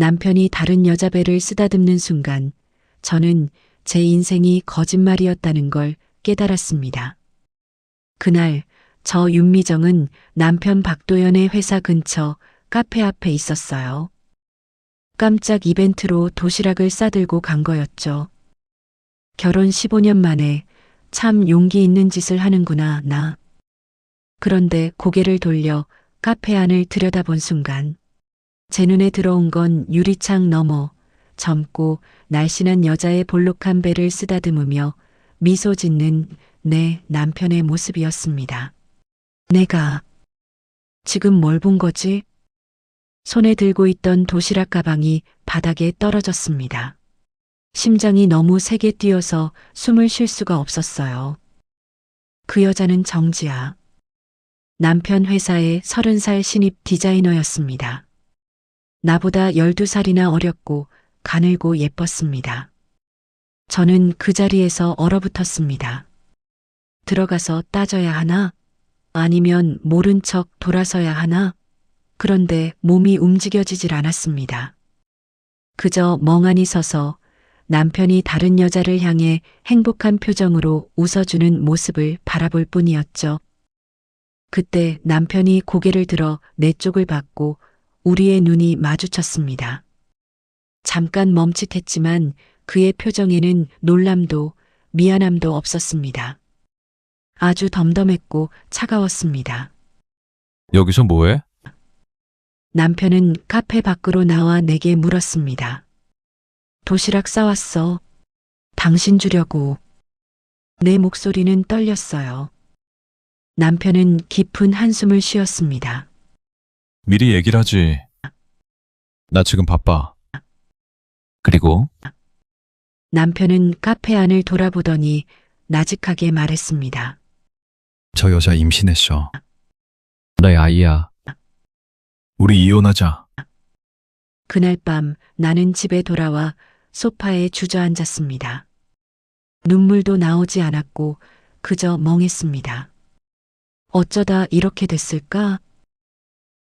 남편이 다른 여자 배를 쓰다듬는 순간 저는 제 인생이 거짓말이었다는 걸 깨달았습니다. 그날 저 윤미정은 남편 박도연의 회사 근처 카페 앞에 있었어요. 깜짝 이벤트로 도시락을 싸들고 간 거였죠. 결혼 15년 만에 참 용기 있는 짓을 하는구나, 나. 그런데 고개를 돌려 카페 안을 들여다본 순간 제 눈에 들어온 건 유리창 너머 젊고 날씬한 여자의 볼록한 배를 쓰다듬으며 미소 짓는 내 남편의 모습이었습니다. 내가 지금 뭘 본 거지? 손에 들고 있던 도시락 가방이 바닥에 떨어졌습니다. 심장이 너무 세게 뛰어서 숨을 쉴 수가 없었어요. 그 여자는 정지아. 남편 회사의 30살 신입 디자이너였습니다. 나보다 12살이나 어렸고 가늘고 예뻤습니다. 저는 그 자리에서 얼어붙었습니다. 들어가서 따져야 하나? 아니면 모른 척 돌아서야 하나? 그런데 몸이 움직여지질 않았습니다. 그저 멍하니 서서 남편이 다른 여자를 향해 행복한 표정으로 웃어주는 모습을 바라볼 뿐이었죠. 그때 남편이 고개를 들어 내 쪽을 봤고 우리의 눈이 마주쳤습니다. 잠깐 멈칫했지만 그의 표정에는 놀람도 미안함도 없었습니다. 아주 덤덤했고 차가웠습니다. 여기서 뭐해? 남편은 카페 밖으로 나와 내게 물었습니다. 도시락 싸왔어. 당신 주려고. 내 목소리는 떨렸어요. 남편은 깊은 한숨을 쉬었습니다. 미리 얘기를 하지. 나 지금 바빠. 그리고 남편은 카페 안을 돌아보더니 나직하게 말했습니다. 저 여자 임신했어. 내 아이야. 우리 이혼하자. 그날 밤 나는 집에 돌아와 소파에 주저앉았습니다. 눈물도 나오지 않았고 그저 멍했습니다. 어쩌다 이렇게 됐을까?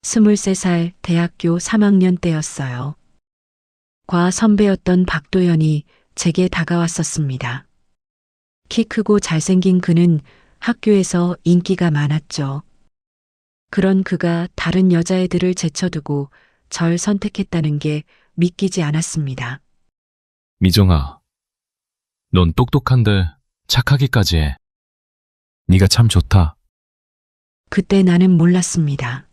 23살 대학교 3학년 때였어요. 과 선배였던 박도연이 제게 다가왔었습니다. 키 크고 잘생긴 그는 학교에서 인기가 많았죠. 그런 그가 다른 여자애들을 제쳐두고 절 선택했다는 게 믿기지 않았습니다. 미정아, 넌 똑똑한데 착하기까지 해. 네가 참 좋다. 그때 나는 몰랐습니다.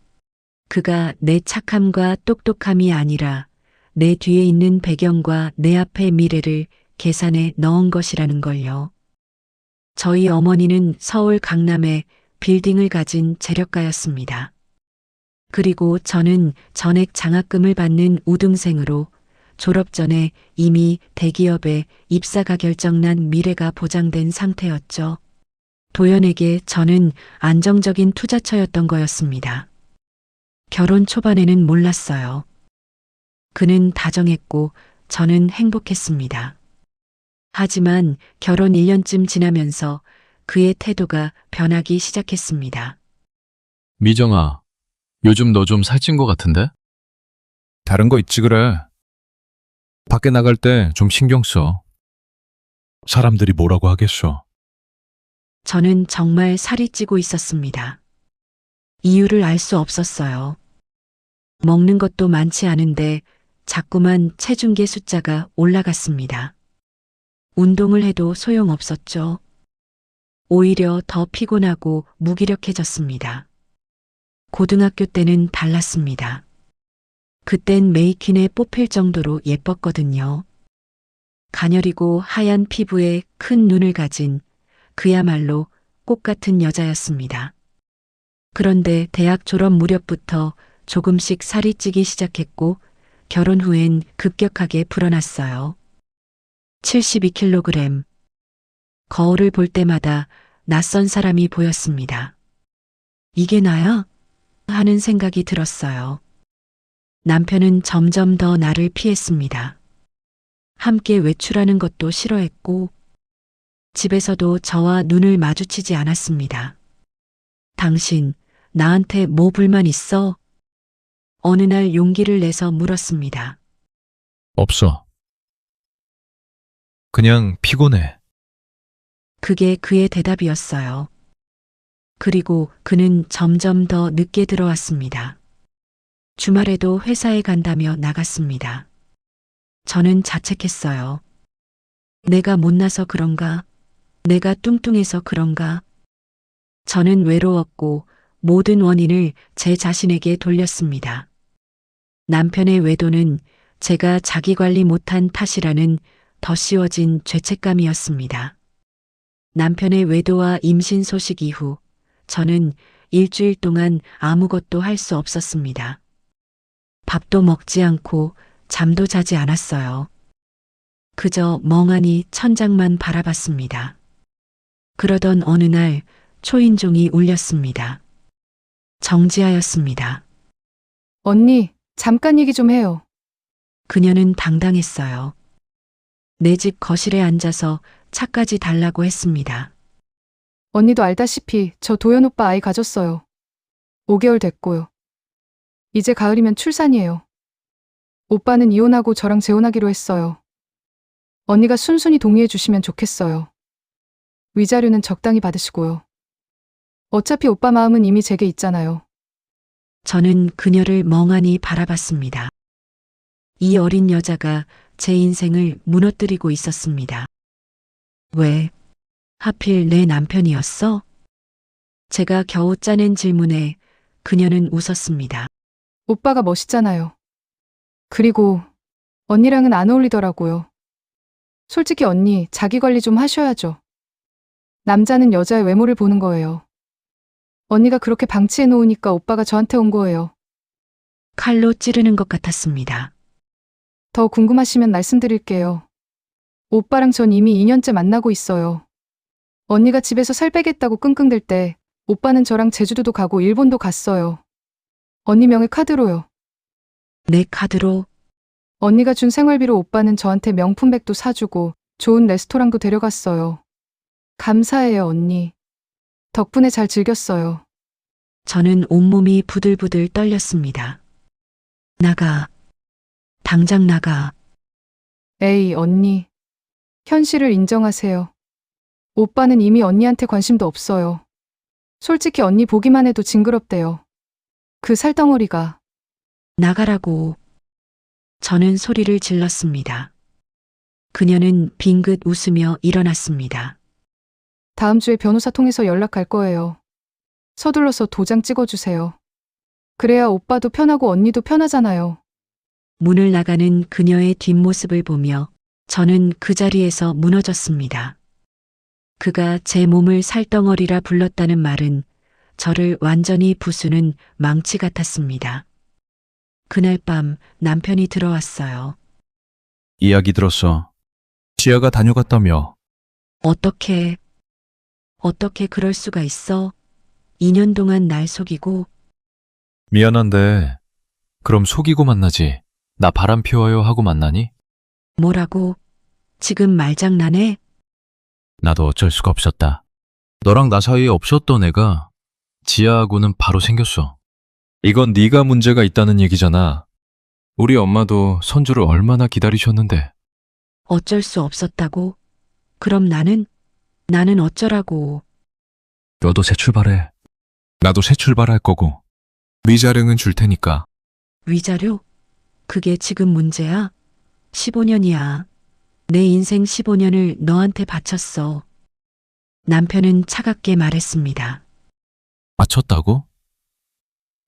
그가 내 착함과 똑똑함이 아니라 내 뒤에 있는 배경과 내 앞의 미래를 계산에 넣은 것이라는 걸요. 저희 어머니는 서울 강남에 빌딩을 가진 재력가였습니다. 그리고 저는 전액 장학금을 받는 우등생으로 졸업 전에 이미 대기업에 입사가 결정난 미래가 보장된 상태였죠. 도연에게 저는 안정적인 투자처였던 거였습니다. 결혼 초반에는 몰랐어요. 그는 다정했고 저는 행복했습니다. 하지만 결혼 1년쯤 지나면서 그의 태도가 변하기 시작했습니다. 미정아, 요즘 너 좀 살찐 것 같은데? 다른 거 있지 그래. 밖에 나갈 때 좀 신경 써. 사람들이 뭐라고 하겠어. 저는 정말 살이 찌고 있었습니다. 이유를 알 수 없었어요. 먹는 것도 많지 않은데 자꾸만 체중계 숫자가 올라갔습니다. 운동을 해도 소용없었죠. 오히려 더 피곤하고 무기력해졌습니다. 고등학교 때는 달랐습니다. 그땐 메이퀸에 뽑힐 정도로 예뻤거든요. 가녀리고 하얀 피부에 큰 눈을 가진 그야말로 꽃 같은 여자였습니다. 그런데 대학 졸업 무렵부터 조금씩 살이 찌기 시작했고 결혼 후엔 급격하게 불어났어요. 72kg. 거울을 볼 때마다 낯선 사람이 보였습니다. 이게 나야? 하는 생각이 들었어요. 남편은 점점 더 나를 피했습니다. 함께 외출하는 것도 싫어했고 집에서도 저와 눈을 마주치지 않았습니다. 당신, 나한테 뭐 불만 있어? 어느 날 용기를 내서 물었습니다. 없어. 그냥 피곤해. 그게 그의 대답이었어요. 그리고 그는 점점 더 늦게 들어왔습니다. 주말에도 회사에 간다며 나갔습니다. 저는 자책했어요. 내가 못나서 그런가? 내가 뚱뚱해서 그런가? 저는 외로웠고 모든 원인을 제 자신에게 돌렸습니다. 남편의 외도는 제가 자기 관리 못한 탓이라는 더 씌워진 죄책감이었습니다. 남편의 외도와 임신 소식 이후 저는 일주일 동안 아무것도 할 수 없었습니다. 밥도 먹지 않고 잠도 자지 않았어요. 그저 멍하니 천장만 바라봤습니다. 그러던 어느 날 초인종이 울렸습니다. 정지하였습니다. 언니, 잠깐 얘기 좀 해요. 그녀는 당당했어요. 내 집 거실에 앉아서 차까지 달라고 했습니다. 언니도 알다시피 저 도현 오빠 아이 가졌어요. 5개월 됐고요. 이제 가을이면 출산이에요. 오빠는 이혼하고 저랑 재혼하기로 했어요. 언니가 순순히 동의해 주시면 좋겠어요. 위자료는 적당히 받으시고요. 어차피 오빠 마음은 이미 제게 있잖아요. 저는 그녀를 멍하니 바라봤습니다. 이 어린 여자가 제 인생을 무너뜨리고 있었습니다. 왜? 하필 내 남편이었어? 제가 겨우 짜낸 질문에 그녀는 웃었습니다. 오빠가 멋있잖아요. 그리고 언니랑은 안 어울리더라고요. 솔직히 언니 자기 관리 좀 하셔야죠. 남자는 여자의 외모를 보는 거예요. 언니가 그렇게 방치해 놓으니까 오빠가 저한테 온 거예요. 칼로 찌르는 것 같았습니다. 더 궁금하시면 말씀드릴게요. 오빠랑 전 이미 2년째 만나고 있어요. 언니가 집에서 살 빼겠다고 끙끙댈 때 오빠는 저랑 제주도도 가고 일본도 갔어요. 언니 명의 카드로요. 내 카드로 언니가 준 생활비로 오빠는 저한테 명품백도 사주고 좋은 레스토랑도 데려갔어요. 감사해요, 언니. 덕분에 잘 즐겼어요. 저는 온몸이 부들부들 떨렸습니다. 나가. 당장 나가. 에이, 언니. 현실을 인정하세요. 오빠는 이미 언니한테 관심도 없어요. 솔직히 언니 보기만 해도 징그럽대요. 그 살덩어리가. 나가라고. 저는 소리를 질렀습니다. 그녀는 빙긋 웃으며 일어났습니다. 다음 주에 변호사 통해서 연락할 거예요. 서둘러서 도장 찍어주세요. 그래야 오빠도 편하고 언니도 편하잖아요. 문을 나가는 그녀의 뒷모습을 보며 저는 그 자리에서 무너졌습니다. 그가 제 몸을 살덩어리라 불렀다는 말은 저를 완전히 부수는 망치 같았습니다. 그날 밤 남편이 들어왔어요. 이야기 들었어. 지아가 다녀갔다며. 어떻게 그럴 수가 있어? 2년 동안 날 속이고 미안한데, 그럼 속이고 만나지. 나 바람 피워요 하고 만나니? 뭐라고? 지금 말장난해? 나도 어쩔 수가 없었다. 너랑 나 사이에 없었던 애가 지아하고는 바로 생겼어. 이건 네가 문제가 있다는 얘기잖아. 우리 엄마도 손주를 얼마나 기다리셨는데. 어쩔 수 없었다고? 그럼 나는 어쩌라고? 너도 새 출발해. 나도 새 출발할 거고. 위자료는 줄 테니까. 위자료? 그게 지금 문제야? 15년이야. 내 인생 15년을 너한테 바쳤어. 남편은 차갑게 말했습니다. 맞췄다고?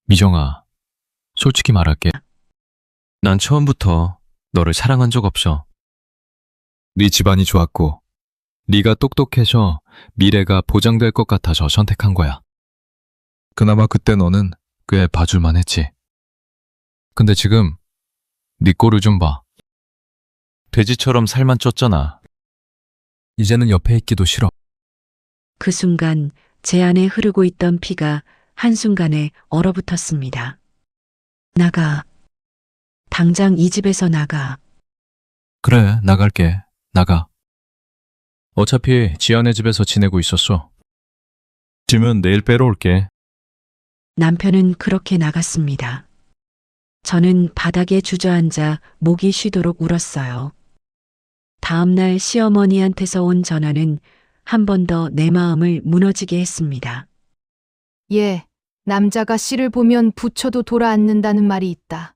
미정아, 솔직히 말할게. 난 처음부터 너를 사랑한 적 없어. 네 집안이 좋았고, 네가 똑똑해서 미래가 보장될 것 같아서 선택한 거야. 그나마 그때 너는 꽤 봐줄만 했지. 근데 지금 네 꼴을 좀 봐. 돼지처럼 살만 쪘잖아. 이제는 옆에 있기도 싫어. 그 순간 제 안에 흐르고 있던 피가 한순간에 얼어붙었습니다. 나가. 당장 이 집에서 나가. 그래, 나갈게. 나가. 어차피 지연의 집에서 지내고 있었어. 지면 내일 빼러 올게. 남편은 그렇게 나갔습니다. 저는 바닥에 주저앉아 목이 쉬도록 울었어요. 다음날 시어머니한테서 온 전화는 한 번 더 내 마음을 무너지게 했습니다. 예, 남자가 씨를 보면 부처도 돌아앉는다는 말이 있다.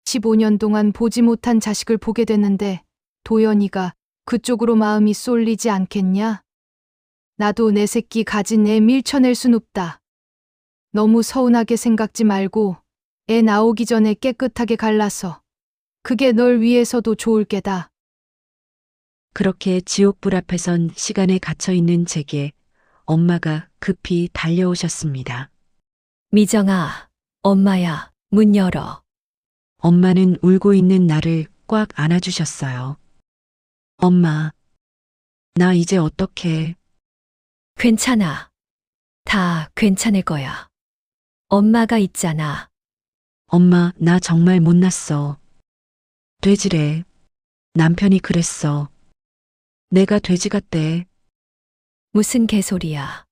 15년 동안 보지 못한 자식을 보게 됐는데 도연이가 그쪽으로 마음이 쏠리지 않겠냐? 나도 내 새끼 가진 애 밀쳐낼 순 없다. 너무 서운하게 생각지 말고 애 나오기 전에 깨끗하게 갈라서 그게 널 위해서도 좋을 게다. 그렇게 지옥불 앞에 선 시간에 갇혀 있는 제게 엄마가 급히 달려오셨습니다. 미정아, 엄마야, 문 열어. 엄마는 울고 있는 나를 꽉 안아주셨어요. 엄마, 나 이제 어떡해. 괜찮아. 다 괜찮을 거야. 엄마가 있잖아. 엄마, 나 정말 못났어. 돼지래. 남편이 그랬어. 내가 돼지 같대. 무슨 개소리야.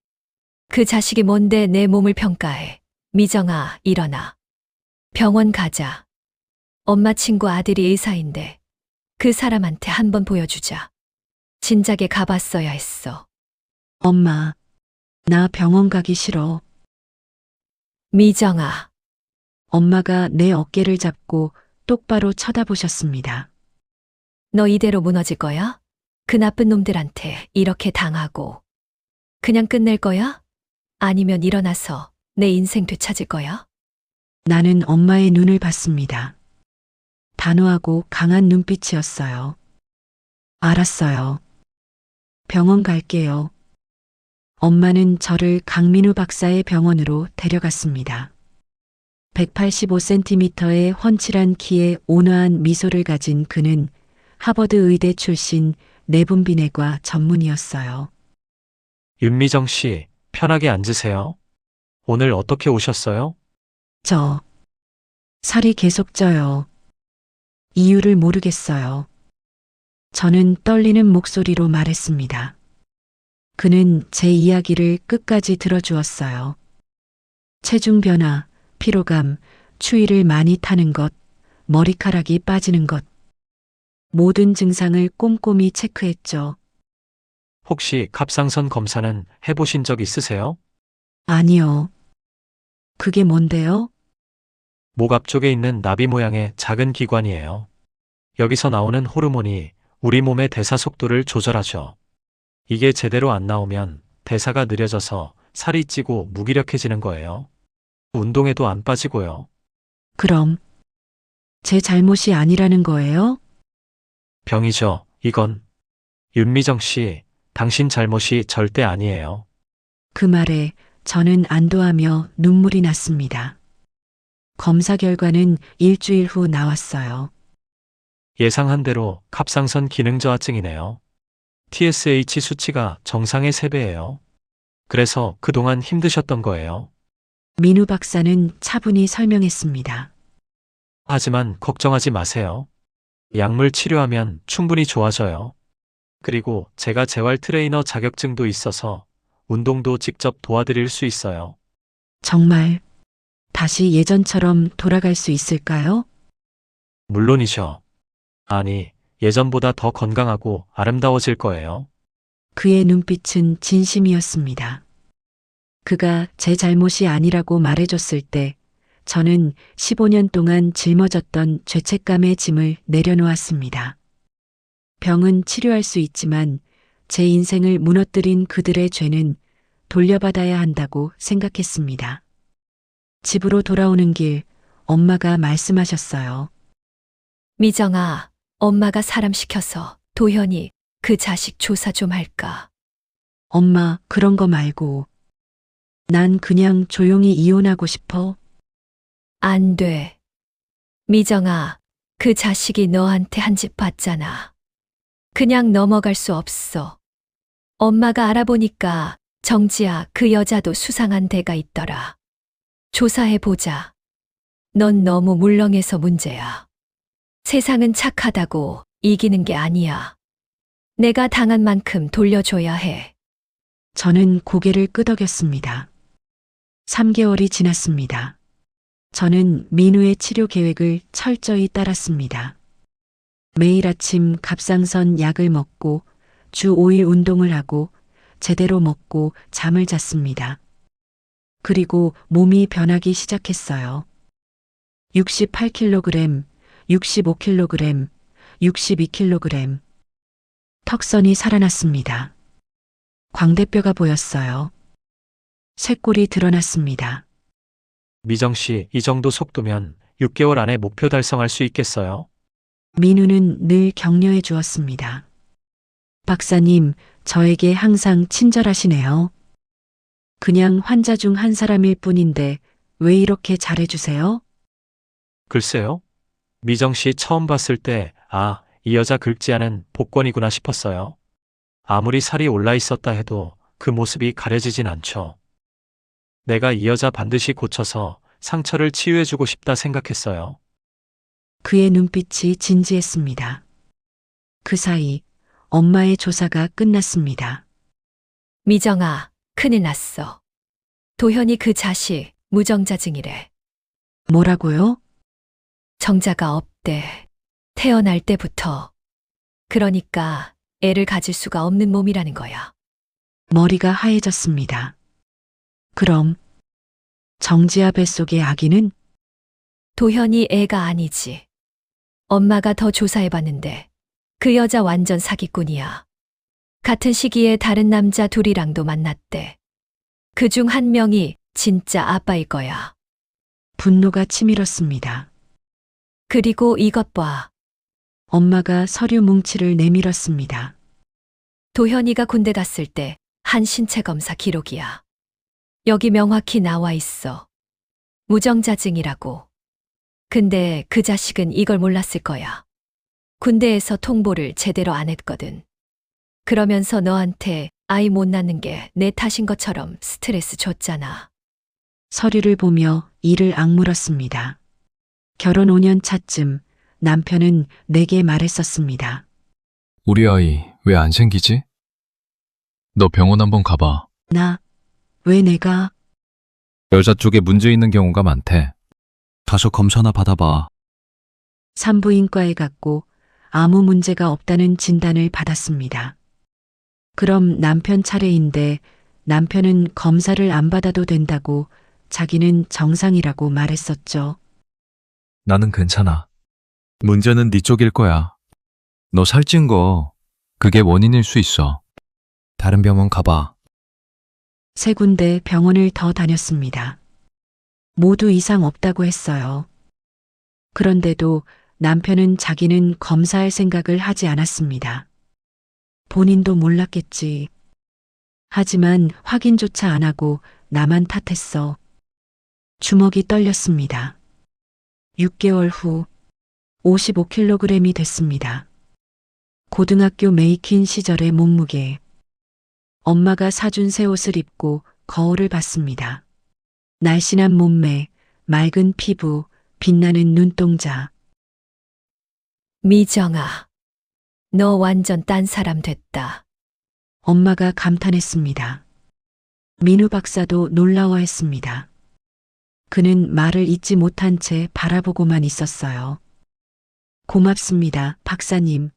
그 자식이 뭔데 내 몸을 평가해. 미정아, 일어나. 병원 가자. 엄마 친구 아들이 의사인데 그 사람한테 한번 보여주자. 진작에 가봤어야 했어. 엄마, 나 병원 가기 싫어. 미정아, 엄마가 내 어깨를 잡고 똑바로 쳐다보셨습니다. 너 이대로 무너질 거야? 그 나쁜 놈들한테 이렇게 당하고. 그냥 끝낼 거야? 아니면 일어나서 내 인생 되찾을 거야? 나는 엄마의 눈을 봤습니다. 단호하고 강한 눈빛이었어요. 알았어요. 병원 갈게요. 엄마는 저를 강민우 박사의 병원으로 데려갔습니다. 185cm의 훤칠한 키에 온화한 미소를 가진 그는 하버드 의대 출신 내분비내과 전문의였어요. 윤미정 씨, 편하게 앉으세요. 오늘 어떻게 오셨어요? 저 살이 계속 쪄요. 이유를 모르겠어요. 저는 떨리는 목소리로 말했습니다. 그는 제 이야기를 끝까지 들어주었어요. 체중 변화, 피로감, 추위를 많이 타는 것, 머리카락이 빠지는 것. 모든 증상을 꼼꼼히 체크했죠. 혹시 갑상선 검사는 해보신 적 있으세요? 아니요. 그게 뭔데요? 목 앞쪽에 있는 나비 모양의 작은 기관이에요. 여기서 나오는 호르몬이 우리 몸의 대사 속도를 조절하죠. 이게 제대로 안 나오면 대사가 느려져서 살이 찌고 무기력해지는 거예요. 운동에도 안 빠지고요. 그럼 제 잘못이 아니라는 거예요? 병이죠, 이건. 윤미정 씨, 당신 잘못이 절대 아니에요. 그 말에 저는 안도하며 눈물이 났습니다. 검사 결과는 일주일 후 나왔어요. 예상한 대로 갑상선 기능 저하증이네요. TSH 수치가 정상의 3배예요. 그래서 그동안 힘드셨던 거예요. 민우 박사는 차분히 설명했습니다. 하지만 걱정하지 마세요. 약물 치료하면 충분히 좋아져요. 그리고 제가 재활 트레이너 자격증도 있어서 운동도 직접 도와드릴 수 있어요. 정말 다시 예전처럼 돌아갈 수 있을까요? 물론이죠. 아니, 예전보다 더 건강하고 아름다워질 거예요. 그의 눈빛은 진심이었습니다. 그가 제 잘못이 아니라고 말해줬을 때 저는 15년 동안 짊어졌던 죄책감의 짐을 내려놓았습니다. 병은 치료할 수 있지만 제 인생을 무너뜨린 그들의 죄는 돌려받아야 한다고 생각했습니다. 집으로 돌아오는 길 엄마가 말씀하셨어요. 미정아, 엄마가 사람 시켜서 도현이 그 자식 조사 좀 할까? 엄마, 그런 거 말고. 난 그냥 조용히 이혼하고 싶어. 안 돼. 미정아, 그 자식이 너한테 한 집 봤잖아. 그냥 넘어갈 수 없어. 엄마가 알아보니까 정지야, 그 여자도 수상한 데가 있더라. 조사해보자. 넌 너무 물렁해서 문제야. 세상은 착하다고 이기는 게 아니야. 내가 당한 만큼 돌려줘야 해. 저는 고개를 끄덕였습니다. 3개월이 지났습니다. 저는 민우의 치료 계획을 철저히 따랐습니다. 매일 아침 갑상선 약을 먹고 주 5일 운동을 하고 제대로 먹고 잠을 잤습니다. 그리고 몸이 변하기 시작했어요. 68kg, 65kg, 62kg. 턱선이 살아났습니다. 광대뼈가 보였어요. 쇄골이 드러났습니다. 미정 씨, 이 정도 속도면 6개월 안에 목표 달성할 수 있겠어요? 민우는 늘 격려해 주었습니다. 박사님, 저에게 항상 친절하시네요. 그냥 환자 중 한 사람일 뿐인데 왜 이렇게 잘해주세요? 글쎄요. 미정 씨 처음 봤을 때, 아, 이 여자 긁지 않은 복권이구나 싶었어요. 아무리 살이 올라 있었다 해도 그 모습이 가려지진 않죠. 내가 이 여자 반드시 고쳐서 상처를 치유해주고 싶다 생각했어요. 그의 눈빛이 진지했습니다. 그 사이 엄마의 조사가 끝났습니다. 미정아, 큰일 났어. 도현이 그 자식 무정자증이래. 뭐라고요? 정자가 없대. 태어날 때부터. 그러니까 애를 가질 수가 없는 몸이라는 거야. 머리가 하얘졌습니다. 그럼 정지아 뱃속의 아기는 도현이 애가 아니지. 엄마가 더 조사해봤는데 그 여자 완전 사기꾼이야. 같은 시기에 다른 남자 둘이랑도 만났대. 그 중 한 명이 진짜 아빠일 거야. 분노가 치밀었습니다. 그리고 이것 봐. 엄마가 서류 뭉치를 내밀었습니다. 도현이가 군대 갔을 때 한 신체 검사 기록이야. 여기 명확히 나와 있어. 무정자증이라고. 근데 그 자식은 이걸 몰랐을 거야. 군대에서 통보를 제대로 안 했거든. 그러면서 너한테 아이 못 낳는 게 내 탓인 것처럼 스트레스 줬잖아. 서류를 보며 이를 악물었습니다. 결혼 5년 차쯤 남편은 내게 말했었습니다. 우리 아이 왜 안 생기지? 너 병원 한번 가봐. 왜 내가? 여자 쪽에 문제 있는 경우가 많대. 가서 검사나 받아봐. 산부인과에 갔고 아무 문제가 없다는 진단을 받았습니다. 그럼 남편 차례인데 남편은 검사를 안 받아도 된다고 자기는 정상이라고 말했었죠. 나는 괜찮아. 문제는 네 쪽일 거야. 너 살찐 거 그게 원인일 수 있어. 다른 병원 가봐. 3군데 병원을 더 다녔습니다. 모두 이상 없다고 했어요. 그런데도 남편은 자기는 검사할 생각을 하지 않았습니다. 본인도 몰랐겠지. 하지만 확인조차 안 하고 나만 탓했어. 주먹이 떨렸습니다. 6개월 후 55kg이 됐습니다. 고등학교 메이퀸 시절의 몸무게. 엄마가 사준 새 옷을 입고 거울을 봤습니다. 날씬한 몸매, 맑은 피부, 빛나는 눈동자. 미정아, 너 완전 딴 사람 됐다. 엄마가 감탄했습니다. 민우 박사도 놀라워했습니다. 그는 말을 잇지 못한 채 바라보고만 있었어요. 고맙습니다, 박사님.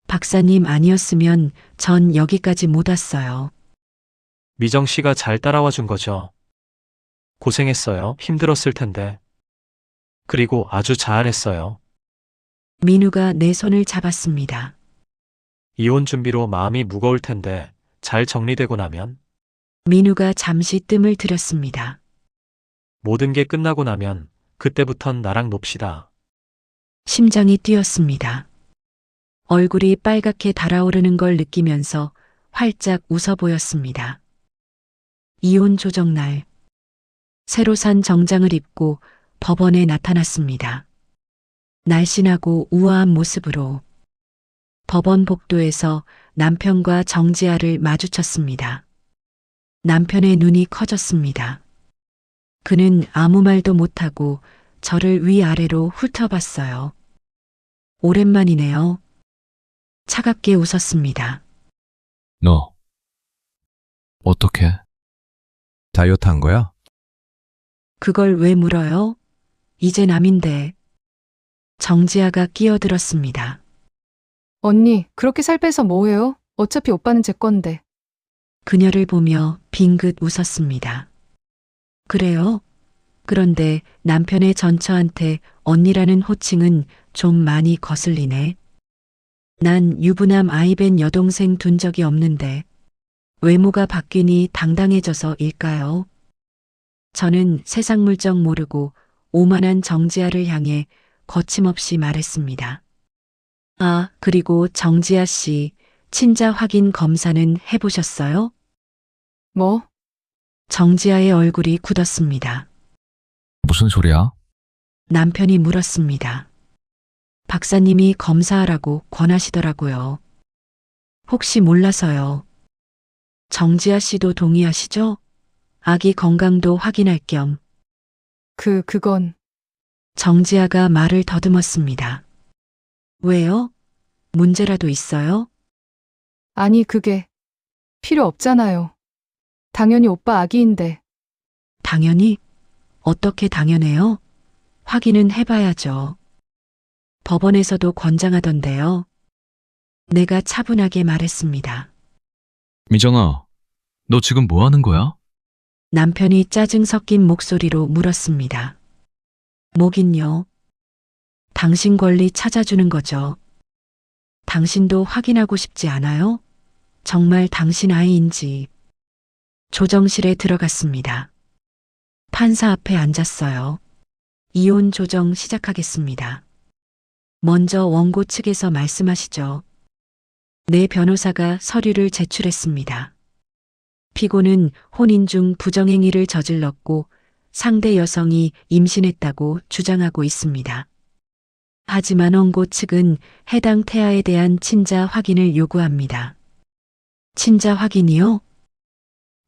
박사님 아니었으면 전 여기까지 못 왔어요. 미정 씨가 잘 따라와 준 거죠. 고생했어요. 힘들었을 텐데. 그리고 아주 잘했어요. 민우가 내 손을 잡았습니다. 이혼 준비로 마음이 무거울 텐데 잘 정리되고 나면, 민우가 잠시 뜸을 들였습니다. 모든 게 끝나고 나면 그때부턴 나랑 놉시다. 심장이 뛰었습니다. 얼굴이 빨갛게 달아오르는 걸 느끼면서 활짝 웃어 보였습니다. 이혼 조정날. 새로 산 정장을 입고 법원에 나타났습니다. 날씬하고 우아한 모습으로 법원 복도에서 남편과 정지아를 마주쳤습니다. 남편의 눈이 커졌습니다. 그는 아무 말도 못하고 저를 위아래로 훑어봤어요. 오랜만이네요. 차갑게 웃었습니다. 너 어떻게? 다이어트 한 거야? 그걸 왜 물어요? 이제 남인데. 정지아가 끼어들었습니다. 언니, 그렇게 살 빼서 뭐해요? 어차피 오빠는 제 건데. 그녀를 보며 빙긋 웃었습니다. 그래요? 그런데 남편의 전처한테 언니라는 호칭은 좀 많이 거슬리네. 난 유부남 아이벤 여동생 둔 적이 없는데 외모가 바뀌니 당당해져서일까요? 저는 세상 물정 모르고 오만한 정지아를 향해 거침없이 말했습니다. 아, 그리고 정지아 씨, 친자 확인 검사는 해보셨어요? 뭐? 정지아의 얼굴이 굳었습니다. 무슨 소리야? 남편이 물었습니다. 박사님이 검사하라고 권하시더라고요. 혹시 몰라서요. 정지아 씨도 동의하시죠? 아기 건강도 확인할 겸 그건. 정지아가 말을 더듬었습니다. 왜요? 문제라도 있어요? 아니, 그게. 필요 없잖아요. 당연히 오빠 아기인데. 당연히? 어떻게 당연해요? 확인은 해봐야죠. 법원에서도 권장하던데요. 내가 차분하게 말했습니다. 미정아, 너 지금 뭐 하는 거야? 남편이 짜증 섞인 목소리로 물었습니다. 뭐긴요? 당신 권리 찾아주는 거죠. 당신도 확인하고 싶지 않아요? 정말 당신 아이인지. 조정실에 들어갔습니다. 판사 앞에 앉았어요. 이혼 조정 시작하겠습니다. 먼저 원고 측에서 말씀하시죠. 내 변호사가 서류를 제출했습니다. 피고는 혼인 중 부정행위를 저질렀고 상대 여성이 임신했다고 주장하고 있습니다. 하지만 원고 측은 해당 태아에 대한 친자 확인을 요구합니다. 친자 확인이요?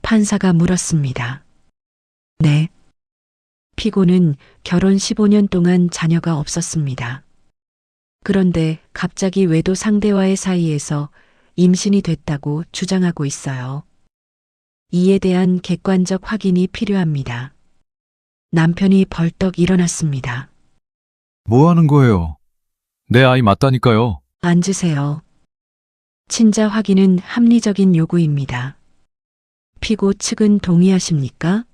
판사가 물었습니다. 네. 피고는 결혼 15년 동안 자녀가 없었습니다. 그런데 갑자기 외도 상대와의 사이에서 임신이 됐다고 주장하고 있어요. 이에 대한 객관적 확인이 필요합니다. 남편이 벌떡 일어났습니다. 뭐 하는 거예요? 내 아이 맞다니까요. 앉으세요. 친자 확인은 합리적인 요구입니다. 피고 측은 동의하십니까?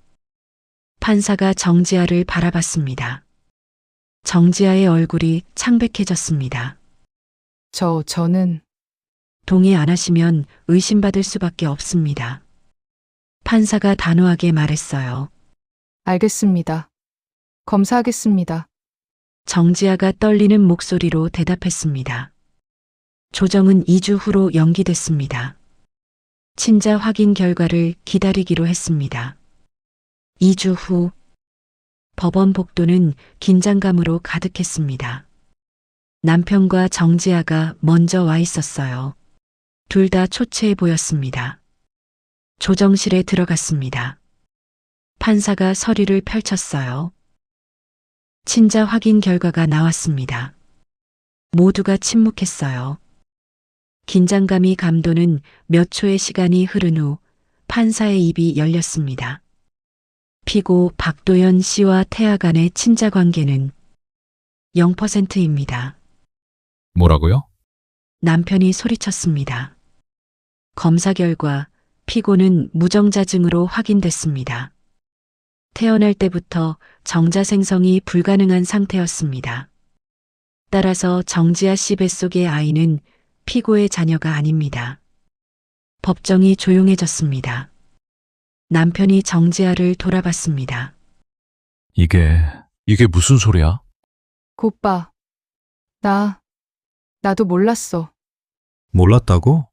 판사가 정지아를 바라봤습니다. 정지아의 얼굴이 창백해졌습니다. 저는. 동의 안 하시면 의심받을 수밖에 없습니다. 판사가 단호하게 말했어요. 알겠습니다. 검사하겠습니다. 정지아가 떨리는 목소리로 대답했습니다. 조정은 2주 후로 연기됐습니다. 친자 확인 결과를 기다리기로 했습니다. 2주 후 법원 복도는 긴장감으로 가득했습니다. 남편과 정지아가 먼저 와 있었어요. 둘 다 초췌해 보였습니다. 조정실에 들어갔습니다. 판사가 서류를 펼쳤어요. 친자 확인 결과가 나왔습니다. 모두가 침묵했어요. 긴장감이 감도는 몇 초의 시간이 흐른 후 판사의 입이 열렸습니다. 피고 박도연 씨와 태아 간의 친자 관계는 0%입니다. 뭐라고요? 남편이 소리쳤습니다. 검사 결과 피고는 무정자증으로 확인됐습니다. 태어날 때부터 정자 생성이 불가능한 상태였습니다. 따라서 정지아 씨 뱃속의 아이는 피고의 자녀가 아닙니다. 법정이 조용해졌습니다. 남편이 정지아를 돌아봤습니다. 이게 무슨 소리야? 오빠. 나도 몰랐어. 몰랐다고?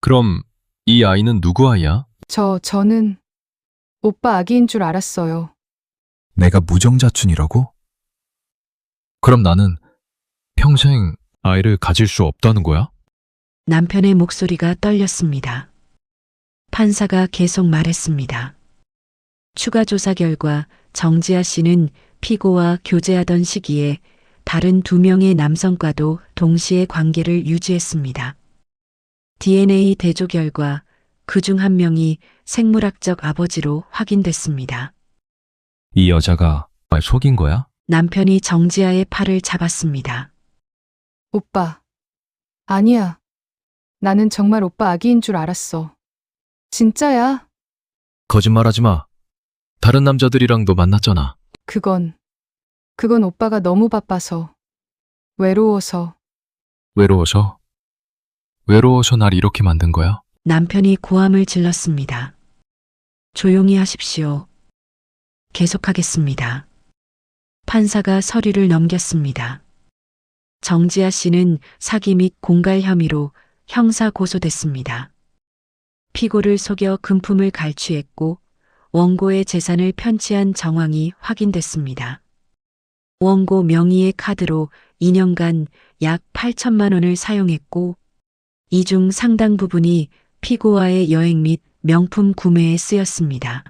그럼 이 아이는 누구 아이야? 저는 오빠 아기인 줄 알았어요. 내가 무정자춘이라고? 그럼 나는 평생 아이를 가질 수 없다는 거야? 남편의 목소리가 떨렸습니다. 판사가 계속 말했습니다. 추가 조사 결과 정지아 씨는 피고와 교제하던 시기에 다른 2명의 남성과도 동시에 관계를 유지했습니다. DNA 대조 결과 그중 한 명이 생물학적 아버지로 확인됐습니다. 이 여자가 말 속인 거야? 남편이 정지아의 팔을 잡았습니다. 오빠. 아니야. 나는 정말 오빠 아기인 줄 알았어. 진짜야. 거짓말하지 마. 다른 남자들이랑도 만났잖아. 그건 오빠가 너무 바빠서. 외로워서. 외로워서? 외로워서 날 이렇게 만든 거야? 남편이 고함을 질렀습니다. 조용히 하십시오. 계속하겠습니다. 판사가 서류를 넘겼습니다. 정지아 씨는 사기 및 공갈 혐의로 형사 고소됐습니다. 피고를 속여 금품을 갈취했고 원고의 재산을 편취한 정황이 확인됐습니다. 원고 명의의 카드로 2년간 약 8천만 원을 사용했고 이 중 상당 부분이 피고와의 여행 및 명품 구매에 쓰였습니다.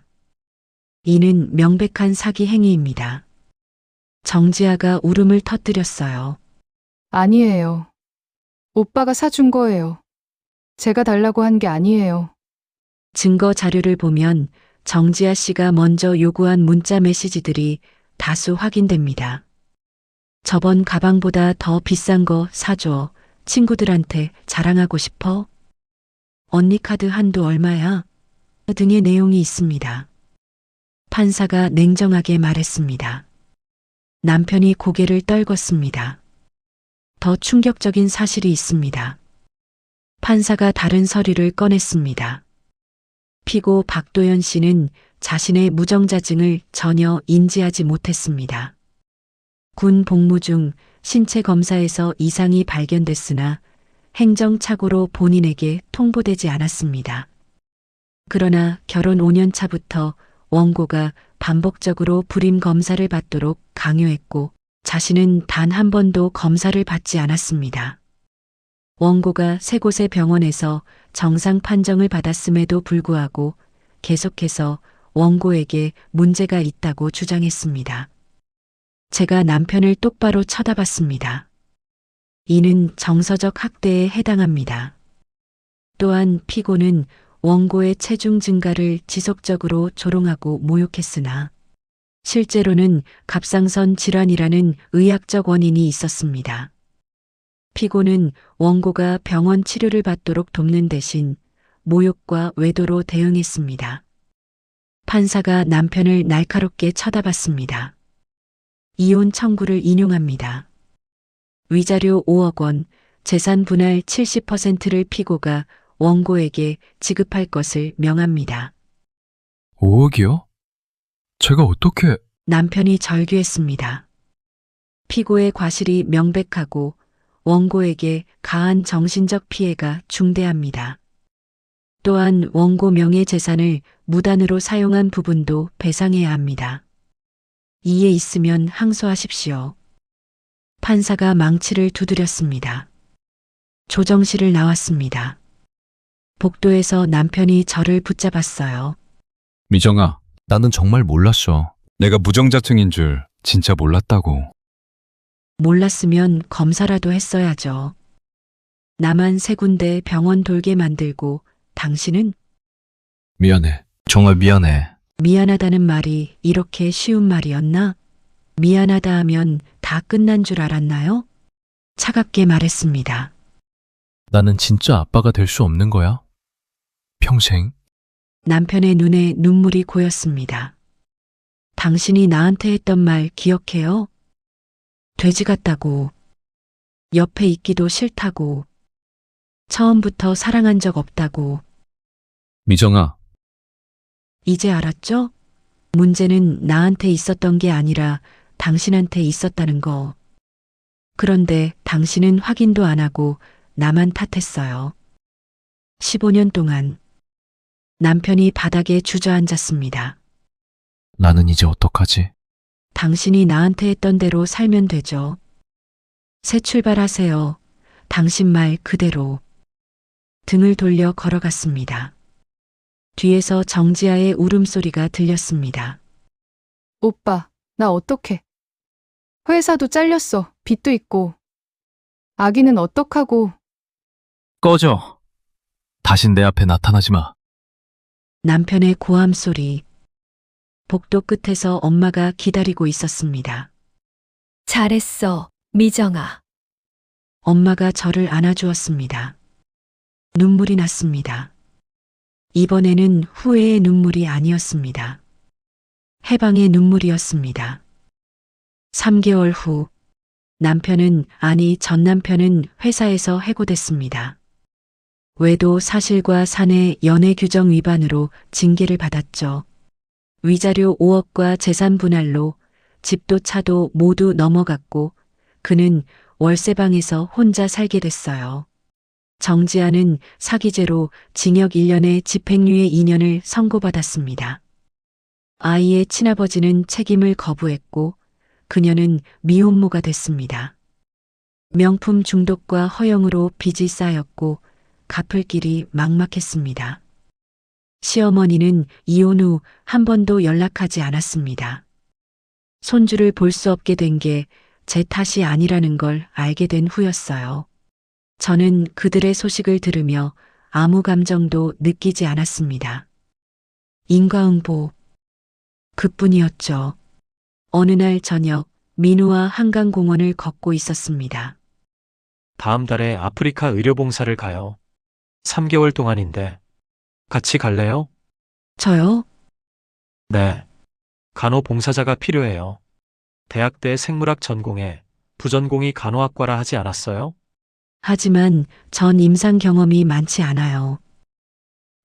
이는 명백한 사기 행위입니다. 정지아가 울음을 터뜨렸어요. 아니에요. 오빠가 사준 거예요. 제가 달라고 한 게 아니에요. 증거 자료를 보면 정지아 씨가 먼저 요구한 문자 메시지들이 다수 확인됩니다. 저번 가방보다 더 비싼 거 사줘. 친구들한테 자랑하고 싶어? 언니 카드 한도 얼마야? 등의 내용이 있습니다. 판사가 냉정하게 말했습니다. 남편이 고개를 떨궜습니다. 더 충격적인 사실이 있습니다. 판사가 다른 서류를 꺼냈습니다. 피고 박도연 씨는 자신의 무정자증을 전혀 인지하지 못했습니다. 군 복무 중 신체 검사에서 이상이 발견됐으나 행정착오로 본인에게 통보되지 않았습니다. 그러나 결혼 5년 차부터 원고가 반복적으로 불임 검사를 받도록 강요했고 자신은 단 한 번도 검사를 받지 않았습니다. 원고가 세 곳의 병원에서 정상 판정을 받았음에도 불구하고 계속해서 원고에게 문제가 있다고 주장했습니다. 제가 남편을 똑바로 쳐다봤습니다. 이는 정서적 학대에 해당합니다. 또한 피고는 원고의 체중 증가를 지속적으로 조롱하고 모욕했으나 실제로는 갑상선 질환이라는 의학적 원인이 있었습니다. 피고는 원고가 병원 치료를 받도록 돕는 대신 모욕과 외도로 대응했습니다. 판사가 남편을 날카롭게 쳐다봤습니다. 이혼 청구를 인용합니다. 위자료 5억 원, 재산 분할 70%를 피고가 원고에게 지급할 것을 명합니다. 5억이요? 제가 어떻게... 남편이 절규했습니다. 피고의 과실이 명백하고 원고에게 가한 정신적 피해가 중대합니다. 또한 원고 명의 재산을 무단으로 사용한 부분도 배상해야 합니다. 이에 있으면 항소하십시오. 판사가 망치를 두드렸습니다. 조정실을 나왔습니다. 복도에서 남편이 저를 붙잡았어요. 미정아, 나는 정말 몰랐어. 내가 무정자증인 줄 진짜 몰랐다고. 몰랐으면 검사라도 했어야죠. 나만 세 군데 병원 돌게 만들고 당신은 미안해. 정말 미안해. 미안하다는 말이 이렇게 쉬운 말이었나? 미안하다 하면 다 끝난 줄 알았나요? 차갑게 말했습니다. 나는 진짜 아빠가 될 수 없는 거야? 평생? 남편의 눈에 눈물이 고였습니다. 당신이 나한테 했던 말 기억해요? 돼지 같다고. 옆에 있기도 싫다고. 처음부터 사랑한 적 없다고. 미정아, 이제 알았죠? 문제는 나한테 있었던 게 아니라 당신한테 있었다는 거. 그런데 당신은 확인도 안 하고 나만 탓했어요. 15년 동안 남편이 바닥에 주저앉았습니다. 나는 이제 어떡하지? 당신이 나한테 했던 대로 살면 되죠. 새 출발하세요. 당신 말 그대로. 등을 돌려 걸어갔습니다. 뒤에서 정지아의 울음소리가 들렸습니다. 오빠, 나 어떡해. 회사도 잘렸어. 빚도 있고. 아기는 어떡하고. 꺼져. 다신 내 앞에 나타나지 마. 남편의 고함 소리. 복도 끝에서 엄마가 기다리고 있었습니다. 잘했어, 미정아. 엄마가 저를 안아주었습니다. 눈물이 났습니다. 이번에는 후회의 눈물이 아니었습니다. 해방의 눈물이었습니다. 3개월 후 전 남편은 회사에서 해고됐습니다. 외도 사실과 사내 연애 규정 위반으로 징계를 받았죠. 위자료 5억과 재산 분할로 집도 차도 모두 넘어갔고 그는 월세방에서 혼자 살게 됐어요. 정지아는 사기죄로 징역 1년에 집행유예 2년을 선고받았습니다. 아이의 친아버지는 책임을 거부했고 그녀는 미혼모가 됐습니다. 명품 중독과 허영으로 빚이 쌓였고 갚을 길이 막막했습니다. 시어머니는 이혼 후 한 번도 연락하지 않았습니다. 손주를 볼 수 없게 된 게 제 탓이 아니라는 걸 알게 된 후였어요. 저는 그들의 소식을 들으며 아무 감정도 느끼지 않았습니다. 인과응보. 그뿐이었죠. 어느 날 저녁 민우와 한강공원을 걷고 있었습니다. 다음 달에 아프리카 의료봉사를 가요. 3개월 동안인데 같이 갈래요? 저요? 네. 간호봉사자가 필요해요. 대학 때 생물학 전공에 부전공이 간호학과라 하지 않았어요? 하지만 전 임상 경험이 많지 않아요.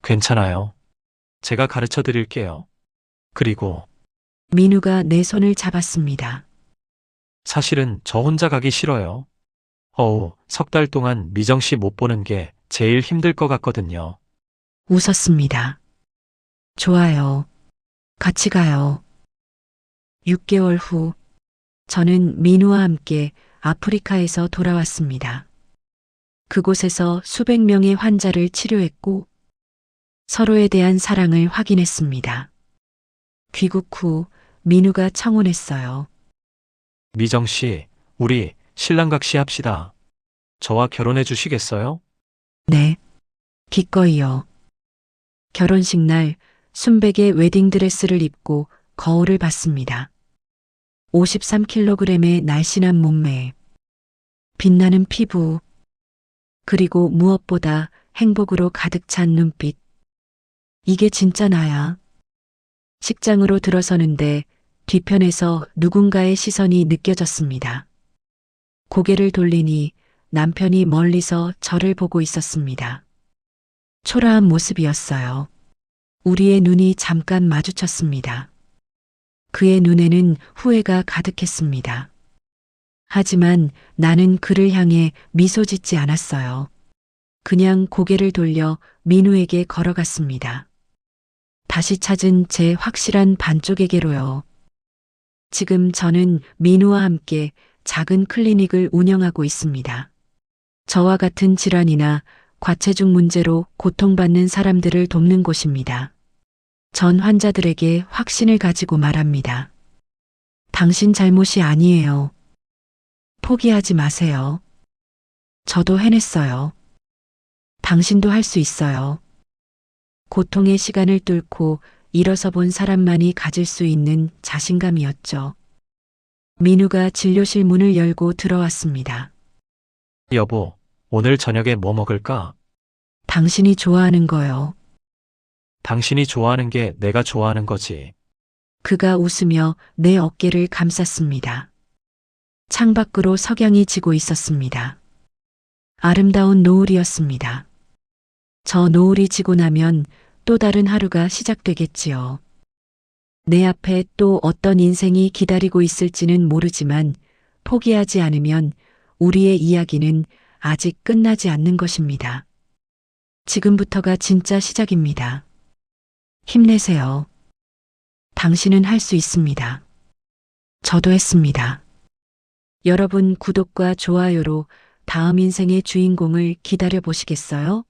괜찮아요. 제가 가르쳐 드릴게요. 그리고 민우가 내 손을 잡았습니다. 사실은 저 혼자 가기 싫어요. 어우, 3달 동안 미정 씨 못 보는 게 제일 힘들 것 같거든요. 웃었습니다. 좋아요. 같이 가요. 6개월 후 저는 민우와 함께 아프리카에서 돌아왔습니다. 그곳에서 수백 명의 환자를 치료했고 서로에 대한 사랑을 확인했습니다. 귀국 후 민우가 청혼했어요. 미정 씨, 우리 신랑각시 합시다. 저와 결혼해 주시겠어요? 네. 기꺼이요. 결혼식 날 순백의 웨딩드레스를 입고 거울을 봤습니다. 53kg의 날씬한 몸매, 빛나는 피부, 그리고 무엇보다 행복으로 가득 찬 눈빛. 이게 진짜 나야. 식장으로 들어서는데 뒤편에서 누군가의 시선이 느껴졌습니다. 고개를 돌리니 남편이 멀리서 저를 보고 있었습니다. 초라한 모습이었어요. 우리의 눈이 잠깐 마주쳤습니다. 그의 눈에는 후회가 가득했습니다. 하지만 나는 그를 향해 미소 짓지 않았어요. 그냥 고개를 돌려 민우에게 걸어갔습니다. 다시 찾은 제 확실한 반쪽에게로요. 지금 저는 민우와 함께 작은 클리닉을 운영하고 있습니다. 저와 같은 질환이나 과체중 문제로 고통받는 사람들을 돕는 곳입니다. 전 환자들에게 확신을 가지고 말합니다. 당신 잘못이 아니에요. 포기하지 마세요. 저도 해냈어요. 당신도 할 수 있어요. 고통의 시간을 뚫고 일어서 본 사람만이 가질 수 있는 자신감이었죠. 민우가 진료실 문을 열고 들어왔습니다. 여보, 오늘 저녁에 뭐 먹을까? 당신이 좋아하는 거요. 당신이 좋아하는 게 내가 좋아하는 거지. 그가 웃으며 내 어깨를 감쌌습니다. 창밖으로 석양이 지고 있었습니다. 아름다운 노을이었습니다. 저 노을이 지고 나면 또 다른 하루가 시작되겠지요. 내 앞에 또 어떤 인생이 기다리고 있을지는 모르지만 포기하지 않으면 우리의 이야기는 아직 끝나지 않는 것입니다. 지금부터가 진짜 시작입니다. 힘내세요. 당신은 할 수 있습니다. 저도 했습니다. 여러분 구독과 좋아요로 다음 인생의 주인공을 기다려 보시겠어요?